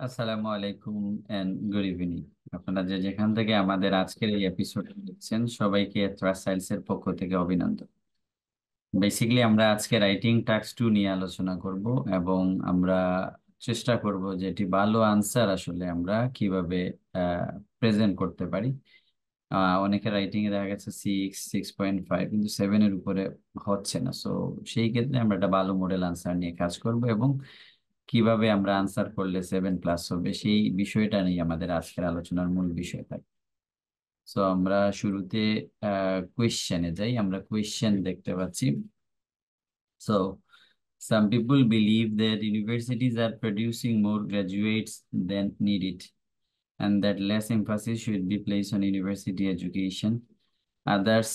আসসালামু আলাইকুম and good evening. আপনারা যে যেখান থেকে আমাদের আজকের এই এপিসোড দেখছেন সবাইকে ট্রাস্ট সায়েন্স এর পক্ষ থেকে অভিনন্দন। বেসিক্যালি আমরা আজকে রাইটিং টাস্ক 2 নিয়ে আলোচনা করব এবং আমরা চেষ্টা করব যে এটি ভালো আনসার আসলে আমরা কিভাবে প্রেজেন্ট করতে পারি। অনেকে রাইটিং এ দেখা গেছে 6.5 কিন্তু 7-এর উপরে হচ্ছে না। সো সেই ক্ষেত্রে আমরা একটা ভালো মডেল আনসার নিয়ে কাজ করব এবং কিভাবে আমরা আনসার করলে 7+ হবে সেই বিষয়টা নিয়ে আমাদের আজকের আলোচনার মূল বিষয় থাকে। সো আমরা শুরুতে কোয়েশ্চেনে যাই। আমরা কোয়েশ্চেন দেখতে পাচ্ছি। So, some people believe that universities are producing more graduates than needed, and that less emphasis should be placed on university education. Others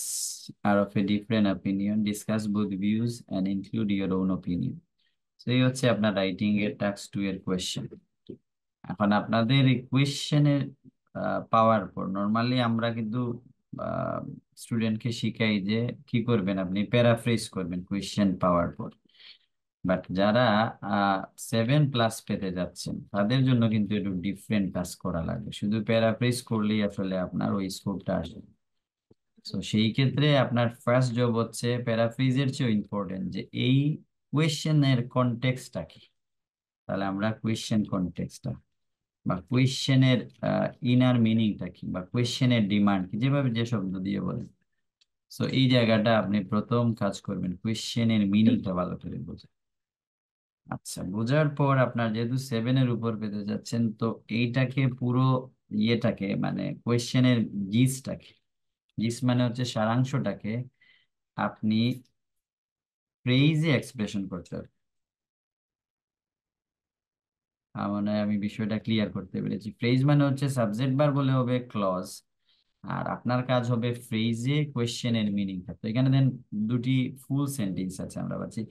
are of a different opinion. Discuss both views and include your own opinion. So, এই হচ্ছে আপনার writing এর task 2 এর question. এখন আপনাদের এই কোয়েশ্চেনের পাওয়ার পর normally আমরা কিন্তু স্টুডেন্টকে শিখাই যে কি করবেন, আপনি প্যারাফ্রেজ করবেন কোয়েশ্চেন পাওয়ার পর। বাট যারা 7+ পেতে যাচ্ছেন তাদের জন্য কিন্তু একটু ডিফারেন্ট কাজ করা লাগবে। শুধু প্যারাফ্রেজ করলেই আসলে আপনার ওই স্কোরটা আসে। তো সেই ক্ষেত্রে আপনার ফার্স্ট জব হচ্ছে প্যারাফ্রেজের চেয়ে ইম্পর্টেন্ট যে এই কোয়েশ্চেনের কনটেক্সটটা কি। তাহলে আমরা কোয়েশ্চেন কনটেক্সটটা বা কোয়েশ্চেনের ইনার মিনিংটা কি বা কোয়েশ্চেনের ডিমান্ড কি, যেভাবে যে শব্দ দিয়ে বলেন। সো এই জায়গাটা আপনি প্রথম কাজ করবেন কোয়েশ্চেনের মিনিংটা ভালো করে বোঝা। আচ্ছা, বোঝার পর আপনার যেহেতু 7-এর উপর পেতে যাচ্ছেন, তো এইটাকে পুরো ইয়েটাকে মানে কোয়েশ্চেনের জিসটাকে, জিস মানে হচ্ছে সারাংশটাকে আপনি ফ্রেজে এক্সপ্রেশন করতে হবে। মানে আমি বিষয়টা ক্লিয়ার করতে পেরেছি। ফ্রেজ মানে হচ্ছে সাবজেক্ট বার বলে হবে ক্লজ, আর আপনার কাজ হবে ফ্রেজে কোয়েশ্চেনের মিনিংটা। তো এখানে দেন দুটি ফুল সেন্টেন্স আছে আমরা পাচ্ছি।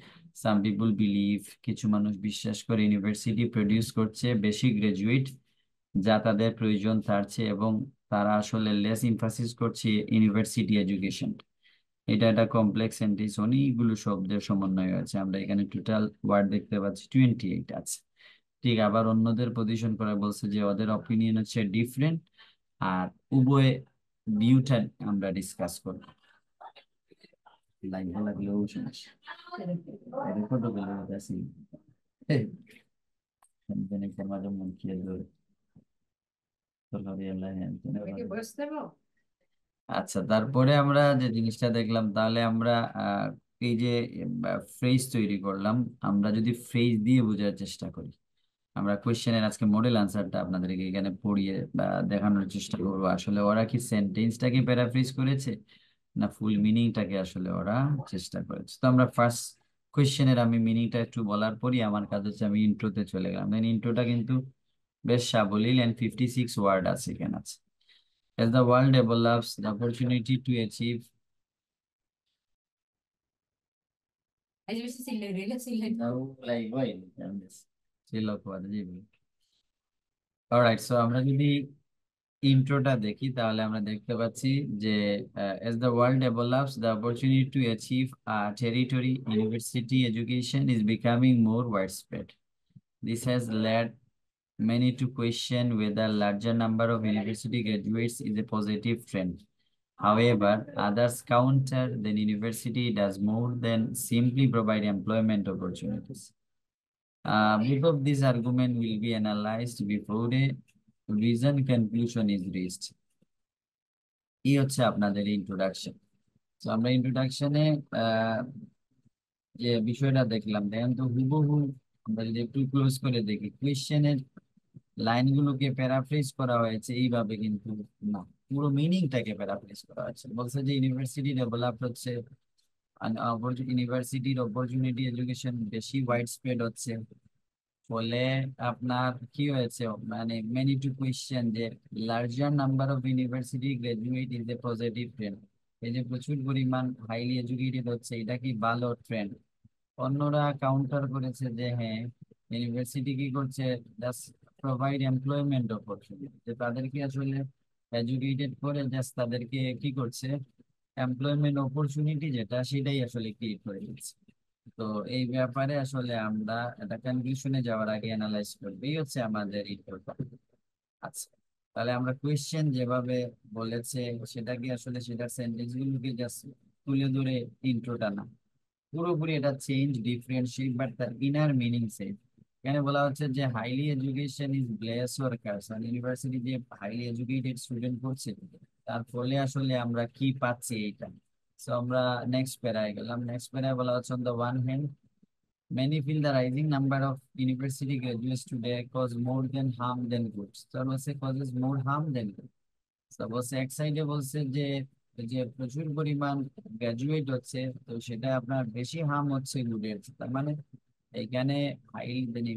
সাম পিপল বিলিভ, কিছু মানুষ বিশ্বাস করে ইউনিভার্সিটি প্রডিউস করছে বেশি গ্রাজুয়েট যা তাদের প্রয়োজন তার চেয়ে, এবং তারা আসলে লেস ইমফাসিস করছে ইউনিভার্সিটি এডুকেশন। এটা একটা কমপ্লেক্স সেন্টেন্স, অনেকগুলো শব্দের সমন্বয় আছে। আমরা এখানে টোটাল ওয়ার্ড দেখতে পাচ্ছি 28 আছে। ঠিক আবার অন্যদের পজিশন করে বলছে যে ওদের অপিনিয়ন হচ্ছে ডিফারেন্ট, আর উভয় ভিউটা আমরা ডিসকাস করব। লাইন লাগলেও সমস্যা, রেকর্ড গুলো আছে মাঝে মন খেয়ে ধরে আচ্ছা, তারপরে আমরা যে জিনিসটা দেখলাম, তাহলে আমরা এই যে ফ্রেজ তৈরি করলাম। আমরা যদি ফ্রেজ দিয়ে বোঝার চেষ্টা করি, আমরা কোশ্চেনের আজকে মডেল আনসারটা আপনাদেরকে এখানে পড়িয়ে দেখানোর চেষ্টা করবো আসলে ওরা কি সেন্টেন্সটাকে প্যারাফ্রেজ করেছে না ফুল মিনিংটাকে আসলে ওরা চেষ্টা করেছে। তো আমরা ফার্স্ট কোশ্চেনের আমি মিনিংটা একটু বলার পরই আমার কাজ হচ্ছে আমি ইন্ট্রোতে চলে গেলাম। দেন ইন্ট্রোটা কিন্তু বেশ সাবলীল এন্ড 56 ওয়ার্ড আছে এখানে আছে। As the world develops, the opportunity to achieve no, like why on this alright. So আমরা যদি ইন্ট্রোটা দেখি তাহলে আমরা দেখতে পাচ্ছি যে as the world develops, the opportunity to achieve a territory university education is becoming more widespread. This has led many to question whether larger number of university graduates is a positive trend. However, others counter that university does more than simply provide employment opportunities. Both of these argument will be analyzed before a reasoned conclusion is reached. এই হচ্ছে আপনাদের introduction. তো আমরা ইন্ট্রোডাকশনে যে বিষয়টা দেখলাম, দেখেন তো হুবহু আমরা যদি একটু ক্লোজ করে দেখি কোয়েশ্চেনের লাইনগুলোকে প্যারাফ্রেজ করা হয়েছে এইভাবে কিন্তু না, পুরো মিনিংটাকে প্যারাফ্রেজ করা হয়েছে। বলছে যে ইউনিভার্সিটি ডেভেলপ হচ্ছে, ইউনিভার্সিটির অপরচুনিটি এডুকেশন বেশি ওয়াইড স্প্রেড হচ্ছে, ফলে আপনার কি হয়েছে মানে মেনি টু কোয়েশ্চেন যে larger number of university graduate is a positive trend. এই যে প্রচুর পরিমাণ হাইলি এডুকেটেড হচ্ছে এটা কি ভালো ট্রেন্ড। অন্যরা কাউন্টার করেছে যে হ্যাঁ, ইউনিভার্সিটি কি করছে, জাস্ট প্রোভাইড এমপ্লয়মেন্ট অপরচুনিটি, যে তাদেরকে আসলে এডুকেটেড করে জাস্ট তাদেরকে কি করছে, এমপ্লয়মেন্ট অপরচুনিটি যেটা সেটাই আসলে ক্রিয়েট করে দিচ্ছে। তো এই ব্যাপারে আসলে আমরা একটা কনক্লুশনে যাওয়ার আগে অ্যানালাইজ করবো, এই হচ্ছে আমাদের ইন্টার। আচ্ছা, তাহলে আমরা কোয়েশ্চেন যেভাবে বলেছে সেটাকে আসলে সেটার সেন্টেন্স গুলোকে জাস্ট তুলে ধরে ইন্ট্রোটা না, পুরোপুরি এটা চেঞ্জ ডিফারেন্সিয়েট বাট তার ইনার মিনিং সেম। এখানে বলা হচ্ছে যে highly education is bless or curse, মানে ইউনিভার্সিটি যে হাইলি এডুকেটেড স্টুডেন্ট করছে তার ফলে আসলে আমরা কি পাচ্ছি এইটা। সো আমরা নেক্সট প্যারায় গেলাম। নেক্সট প্যারায় বলা হচ্ছে on the one hand many feel the rising number of university graduates today cause more than harm than good. So বলছে causes more harm than good. তো বলছে এক সাইডে বলছে যে যে প্রচুর পরিমাণ গ্রাজুয়েট হচ্ছে, তো সেটা আপনার বেশি হার্ম হচ্ছে গুডের। তার মানে এইখানে হাই মানে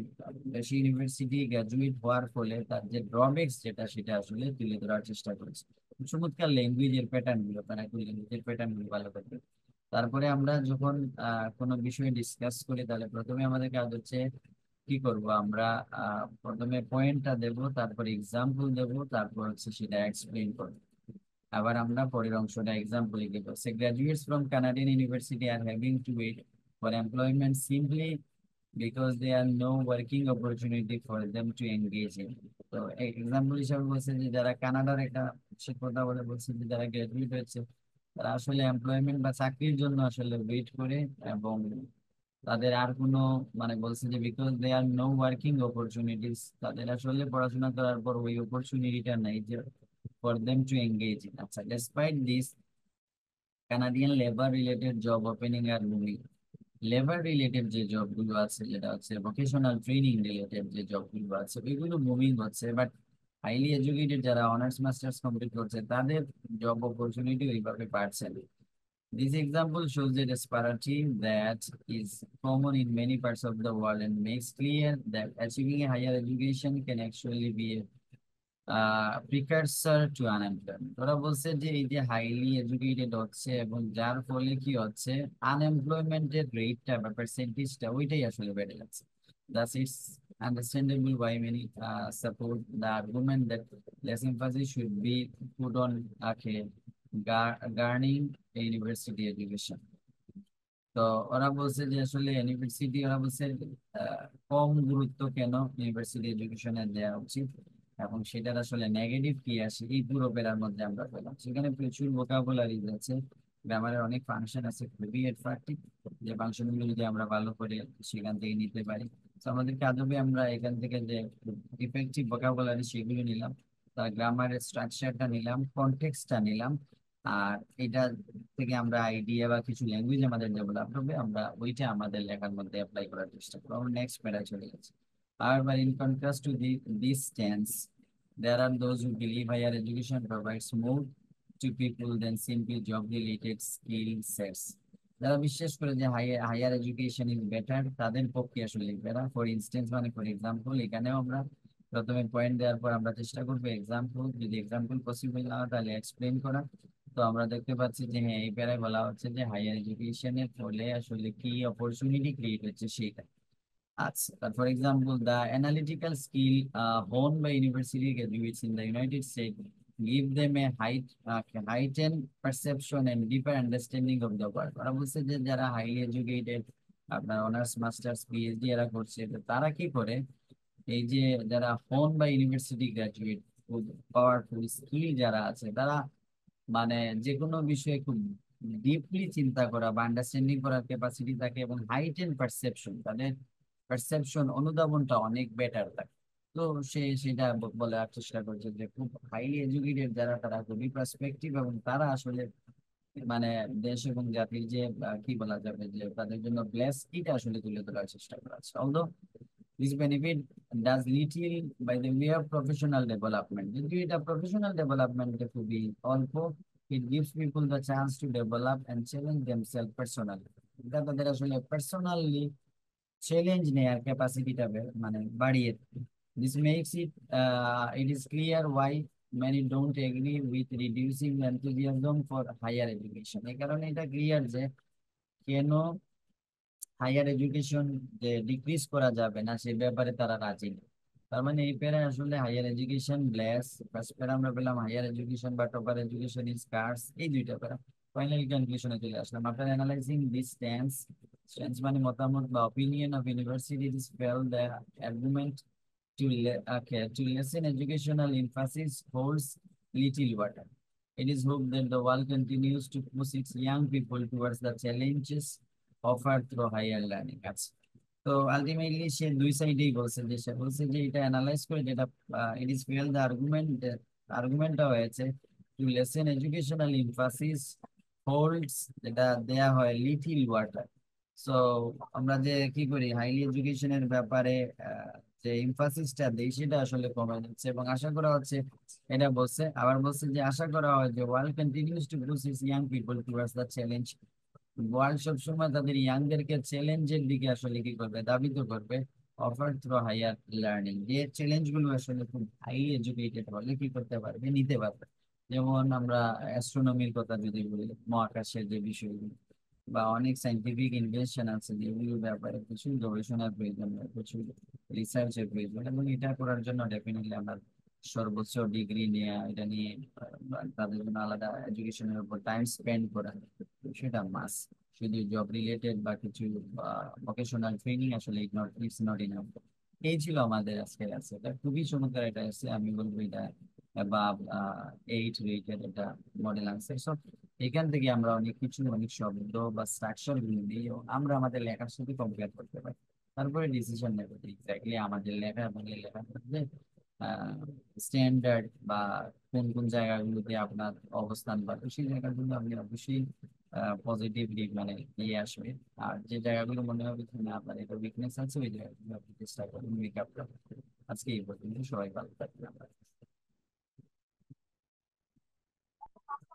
বেশি ইউনিভার্সিটি গ্রাজুয়েট হওয়ার ফলে তার যে ড্রব্যাকস যেটা সেটা আসলে তুলে ধরার চেষ্টা করেছে। চমৎকার ল্যাঙ্গুয়েজের প্যাটার্ন গুলো, তারা ল্যাঙ্গুয়েজের প্যাটার্ন গুলো ভালো করবে। তারপরে আমরা যখন কোনো বিষয়ে ডিসকাস করি তাহলে প্রথমে আমাদের কাজ হচ্ছে কি করব আমরা, প্রথমে পয়েন্টটা দেব, তারপর এক্সাম্পল দেব, তারপর হচ্ছে সেটা এক্সপ্লেইন করব। আবার আমরা পরের অংশটা এক্সাম্পল লিখে বলছে graduates from Canadian university are having to wait for employment simply because there are no working opportunity for them to engage in। তো এক্সাম্পল হিসাবে বলছে যে যারা কানাডার একটা সে কথা বলে বলছে যে যারা গ্রাজুয়েট হয়েছে তারা আসলে এমপ্লয়মেন্ট বা চাকরির জন্য আসলে ওয়েট করে, এবং তাদের আর কোনো মানে বলছে যে because they are no working opportunities, তাদের আসলে পড়াশোনা করার পর ওই অপরচুনিটিটা নাই যে for them to engage in. আচ্ছা, despite this Canadian labour related job opening আর মুভিং। লেবার রিলেটেড যে জবগুলো আছে যেটা হচ্ছে ভোকেশনাল ট্রেনিং রিলেটেড যে জবগুলো আছে ওইগুলো মুভিং হচ্ছে, বাট হাইলি এডুকেটেড যারা অনার্স মাস্টার্স কমপ্লিট করছে তাদের জব অপরচুনিটি ওইভাবে পাচ্ছে না। This example shows the disparity that is common in many parts of the world and makes clear that achieving a higher education can actually be a precursor to unemployment. ওরা বলছে যে এই যে highly educated হচ্ছে এবং যার ফলে কি হচ্ছে আনএমপ্লয়মেন্টের রেটটা বা পার্সেন্টেজটা ওইটাই আসলে বেড়ে যাচ্ছে। Thus, it's understandable why many support the argument that less emphasis should be put on okay, garnering a university education। তো ওরা বলছে যে আসলে ইউনিভার্সিটি, ওরা বলছে কম গুরুত্ব কেন ইউনিভার্সিটি এডুকেশনে দেওয়া উচিত এবং সেটার আসলে নেগেটিভ কি আসে এই পুরো পেরার মধ্যে আমরা পেলাম। সেখানে প্রচুর ভোকাবুলারিজ আছে, গ্রামারের অনেক ফাংশন আছে, খুবই অ্যাট্রাক্টিভ, যে ফাংশনগুলো যদি আমরা ভালো করে সেখান থেকে নিতে পারি। তো আমাদের কাজ হবে আমরা এখান থেকে যে ইফেক্টিভ ভোকাবুলারি সেগুলো নিলাম, তার গ্রামারের স্ট্রাকচারটা নিলাম, কনটেক্সটটা নিলাম, আর এটা থেকে আমরা আইডিয়া বা কিছু ল্যাঙ্গুয়েজ আমাদের ডেভেলপ হবে, আমরা ওইটা আমাদের লেখার মধ্যে অ্যাপ্লাই করার চেষ্টা করবো। আমরা নেক্সট প্যারা চলে যাচ্ছি। However, in contrast to this stance, there are those who believe higher education provides more to people than simply job-related skill sets। যারা বিশ্বাস করে যে হায়ার এডুকেশন ইজ বেটার তাদের পক্ষে আসলে বেটার। ফর ইনস্টেন্স মানে ফর এক্সাম্পল, এখানেও আমরা প্রথমে পয়েন্ট দেওয়ার পর আমরা চেষ্টা করবো এক্সাম্পল, যদি এক্সাম্পল পসিবল না হয় তাহলে এক্সপ্লেন করা। তো আমরা দেখতে পাচ্ছি যে হ্যাঁ এই প্যারায় বলা হচ্ছে যে হায়ার এডুকেশনের ফলে আসলে কি অপরচুনিটি ক্রিয়েট হচ্ছে সেইটা। আচ্ছা, for example the analytical skill honed by university graduates in the United States give them a heightened perception and deeper understanding of the world। ওরা বলছে যে যারা হাইলি এডুকেটেড আপনার অনার্স মাস্টার্স পিএইচডি এরা করছে, তো তারা কি করে এই যে যারা হন বা ইউনিভার্সিটি গ্রাজুয়েট খুব পাওয়ারফুল স্কিল যারা আছে তারা মানে যে কোনো বিষয়ে খুব ডিপলি চিন্তা করা বা আন্ডারস্ট্যান্ডিং করার ক্যাপাসিটি থাকে এবং হাইটেন পারসেপশন, তাদের পারসেপশন অনুধাবনটা অনেক বেটার থাকে। তো সে সেটা বলার চেষ্টা করছে যে খুব হাইলি এডুকেটেড যারা তারা খুবই পার্সপেক্টিভ এবং তারা আসলে মানে দেশ এবং জাতির যে কি বলা যাবে যে তাদের জন্য ব্লেস এটা আসলে তুলে ধরার চেষ্টা করা আছে। Although this benefit does little by the way of professional development, কিন্তু এটা প্রফেশনাল ডেভেলপমেন্টে খুবই অল্প। It gives people the chance to develop and challenge themselves personally। এটা তাদের আসলে পার্সোনালি চ্যালেঞ্জ নেয়ার ক্যাপাসিটিটা মানে বাড়িয়ে দেয়। This makes it is clear why many don't agree with reducing enthusiasm for higher education। এই কারণে এটা ক্লিয়ার যে কেন হায়ার এডুকেশন যে ডিক্রিজ করা যাবে না সে ব্যাপারে তারা রাজি নেই। তার মানে এই প্যারা আসলে higher education bless, first para আমরা পেলাম হায়ার এডুকেশন বা টপার এডুকেশন ইজ স্কার্স, এই দুইটা প্যারা ফাইনাল কনক্লুশনে চলে আসলাম। After analysing this stance stance মানে মতামত বা opinion of universities felt the argument to lessen educational emphasis holds little water. It is hoped that the world continues to push its young people towards the challenges offered through higher learning. আচ্ছা, তো ultimately সে দুই সাইডেই বলছে, যে সে বলছে যে এটা analyse করে যেটা ইট ইজ ফেল দ্য আর্গুমেন্টটা হয়েছে to lessen educational emphasis holds, যেটা দেয়া হয় লিটিল ওয়াটার। সো আমরা যে কি করি হাইলি এডুকেশনের ব্যাপারে যে এমফাসিসটা দেই সেটা আসলে কমে যাচ্ছে, এবং আশা করা হচ্ছে, এটা বলছে। আবার বলছে যে আশা করা হয় যে world continues to push it's young people towards the challenge, world সবসময় তাদের ইয়াংদেরকে চ্যালেঞ্জের দিকে আসলে কি করবে, ধাবিত করবে। অফার থ্রু হাইয়ার লার্নিং, যে চ্যালেঞ্জ গুলো আসলে খুব হাইলি এডুকেটেড হলে কি করতে পারবে, নিতে পারবে। যেমন আমরা অ্যাস্ট্রোনমির কথা যদি বলি, মহাকাশের যে বিষয়গুলো বা অনেক সাইন্টিফিক ইনভেনশন আছে যেগুলোর ব্যাপারে প্রচুর গবেষণার প্রয়োজন হয়, প্রচুর রিসার্চের প্রয়োজন, এবং এটা করার জন্য ডেফিনেটলি আমরা সর্বোচ্চ ডিগ্রি নেওয়া, এটা নিয়ে তাদের জন্য আলাদা এডুকেশনের উপর টাইম স্পেন্ড করা, সেটা মাস। শুধু জব রিলেটেড বা কিছু ভোকেশনাল ট্রেনিং আসলে ইটস নট ইনাফ। এই ছিল আমাদের আজকে আছে, এটা খুবই চমৎকার এটা আছে, আমি বলবো এটা বা 8 রেটেড এটা মডেল আনসার। সব এখান থেকে আমরা অনেক কিছু, অনেক শব্দ বা স্ট্রাকচার গুলো নিয়ে আমরা আমাদের লেখার সাথে কম্পেয়ার করতে পারি, তারপরে ডিসিশন নেবো এক্স্যাক্টলি আমাদের লেখা এবং এই লেখার মধ্যে স্ট্যান্ডার্ড বা কোন কোন জায়গাগুলোতে আপনার অবস্থান পাবে, সেই জায়গাগুলো আপনি অবশ্যই পজিটিভলি মানে নিয়ে আসবে। আর যে জায়গাগুলো মনে হবে যে না আপনার এটা উইকনেস আছে, ওই জায়গাগুলো আপনি চেষ্টা করুন মেকআপ করার। আজকে এই পর্যন্ত, সবাই ভালো থাকবেন।